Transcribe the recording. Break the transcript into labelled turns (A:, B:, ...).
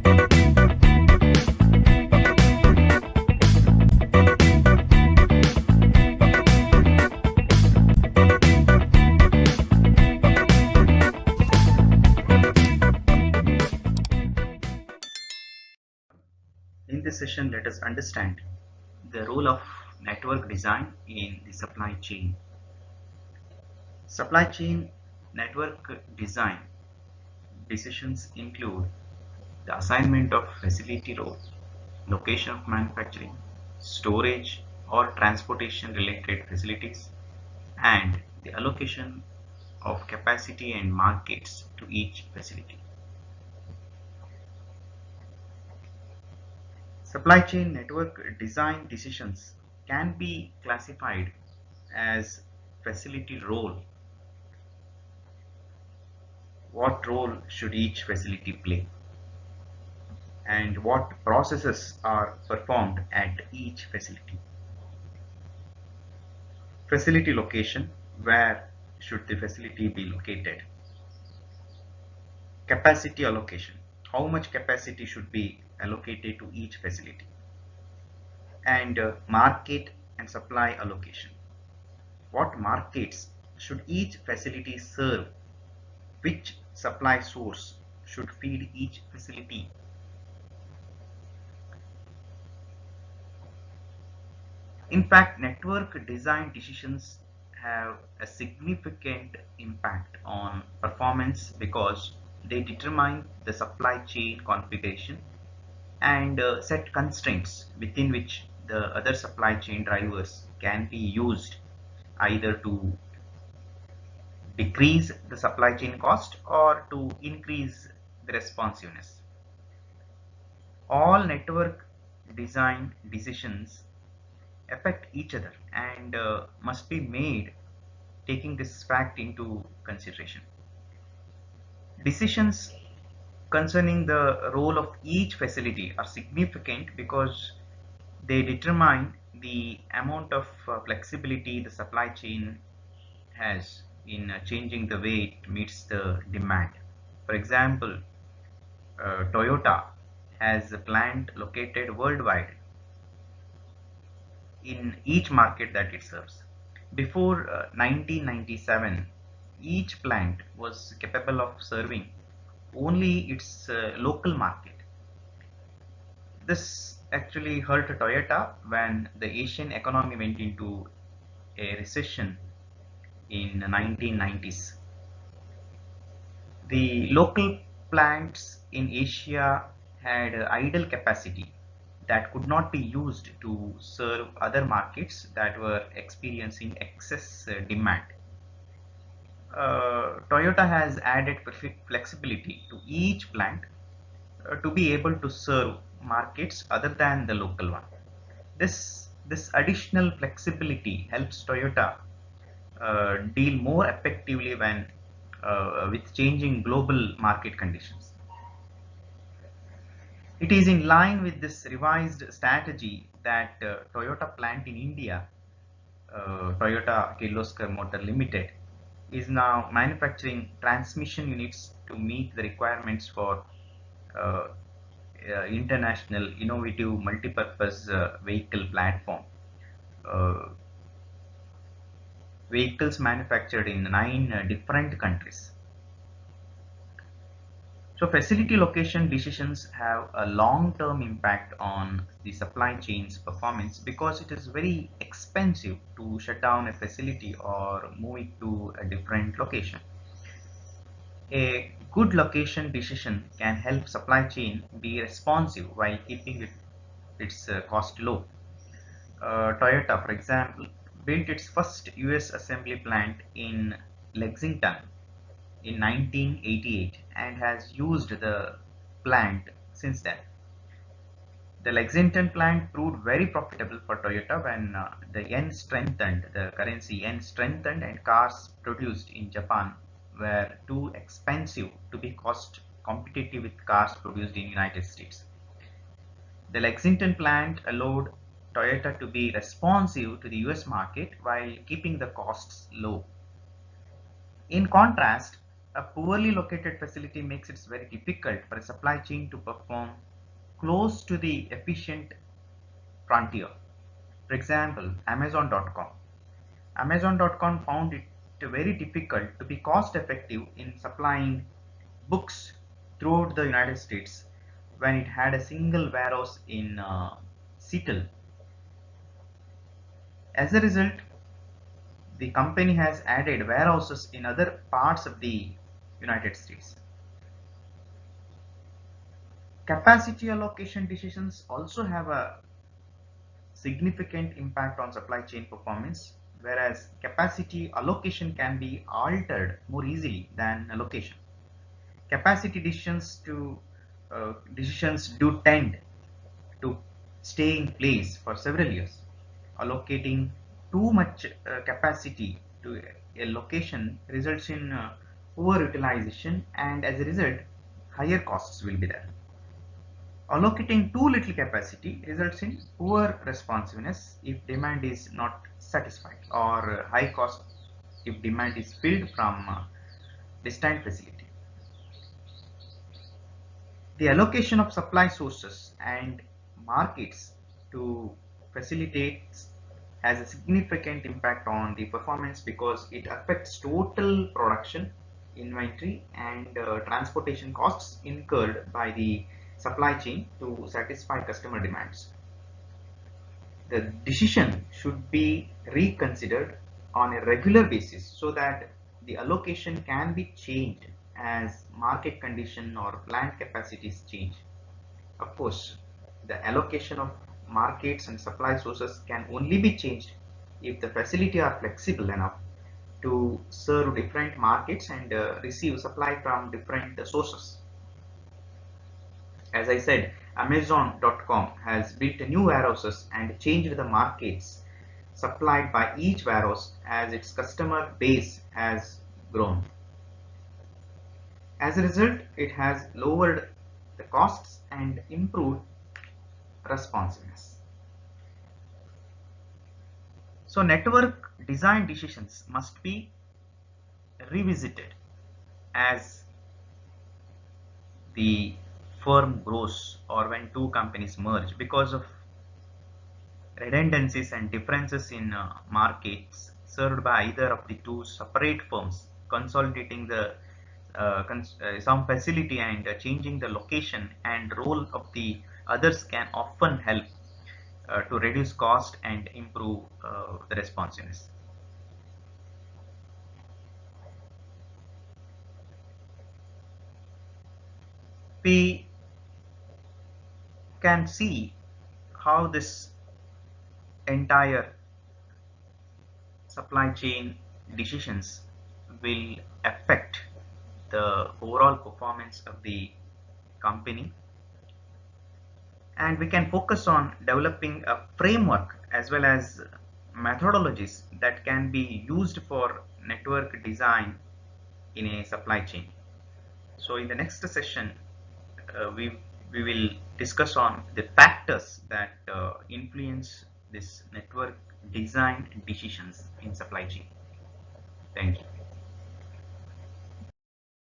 A: In this session, let us understand the role of network design in the supply chain. Supply chain network design decisions include the assignment of facility role, location of manufacturing, storage or transportation related facilities, and the allocation of capacity and markets to each facility. Supply chain network design decisions can be classified as facility role. What role should each facility play? And what processes are performed at each facility? Facility location, where should the facility be located? Capacity allocation, how much capacity should be allocated to each facility? And market and supply allocation, what markets should each facility serve? Which supply source should feed each facility? In fact, network design decisions have a significant impact on performance because they determine the supply chain configuration and set constraints within which the other supply chain drivers can be used either to decrease the supply chain cost or to increase the responsiveness. All network design decisions affect each other and must be made taking this fact into consideration. Decisions concerning the role of each facility are significant because they determine the amount of flexibility the supply chain has in changing the way it meets the demand. For example, Toyota has a plant located worldwide in each market that it serves. Before 1997, each plant was capable of serving only its local market. This actually hurt Toyota when the Asian economy went into a recession in 1990s. The local plants in Asia had idle capacity that could not be used to serve other markets that were experiencing excess demand. Toyota has added flexibility to each plant to be able to serve markets other than the local one. This additional flexibility helps Toyota deal more effectively when with changing global market conditions. It is in line with this revised strategy that Toyota plant in India, Toyota Kirloskar Motor Limited, is now manufacturing transmission units to meet the requirements for uh, international innovative multipurpose vehicle platform. Uh, Vehicles manufactured in 9 different countries. So facility location decisions have a long-term impact on the supply chain's performance because it is very expensive to shut down a facility or move it to a different location. A good location decision can help supply chain be responsive while keeping its cost low. Toyota, for example, built its first US assembly plant in Lexington in 1988 and has used the plant since then. The Lexington plant proved very profitable for Toyota when the yen strengthened, the currency yen strengthened, and cars produced in Japan were too expensive to be cost competitive with cars produced in United States. The Lexington plant allowed Toyota to be responsive to the US market while keeping the costs low. In contrast, A poorly located facility makes it very difficult for a supply chain to perform close to the efficient frontier. For example, Amazon.com. Amazon.com found it very difficult to be cost effective in supplying books throughout the United States when it had a single warehouse in Seattle. As a result, the company has added warehouses in other parts of the United States. Capacity allocation decisions also have a significant impact on supply chain performance, whereas capacity allocation can be altered more easily than allocation. Capacity decisions do tend to stay in place for several years. Allocating too much capacity to a location results in poor utilization, and as a result, higher costs will be there. Allocating too little capacity results in poor responsiveness if demand is not satisfied, or high cost if demand is filled from distant facility. The allocation of supply sources and markets to facilitate has a significant impact on the performance because it affects total production, inventory, and transportation costs incurred by the supply chain to satisfy customer demands. The decision should be reconsidered on a regular basis so that the allocation can be changed as market condition or plant capacities change. Of course, the allocation of markets and supply sources can only be changed if the facility are flexible enough to serve different markets and receive supply from different sources. As I said, Amazon.com has built new warehouses and changed the markets supplied by each warehouse as its customer base has grown. As a result, it has lowered the costs and improved responsiveness. So network design decisions must be revisited as the firm grows or when two companies merge because of redundancies and differences in markets served by either of the two separate firms. Consolidating the some facility and changing the location and role of the others can often help to reduce cost and improve the responsiveness. We can see how this entire supply chain decisions will affect the overall performance of the company, and we can focus on developing a framework as well as methodologies that can be used for network design in a supply chain. So in the next session, we will discuss on the factors that influence this network design decisions in supply chain. Thank you.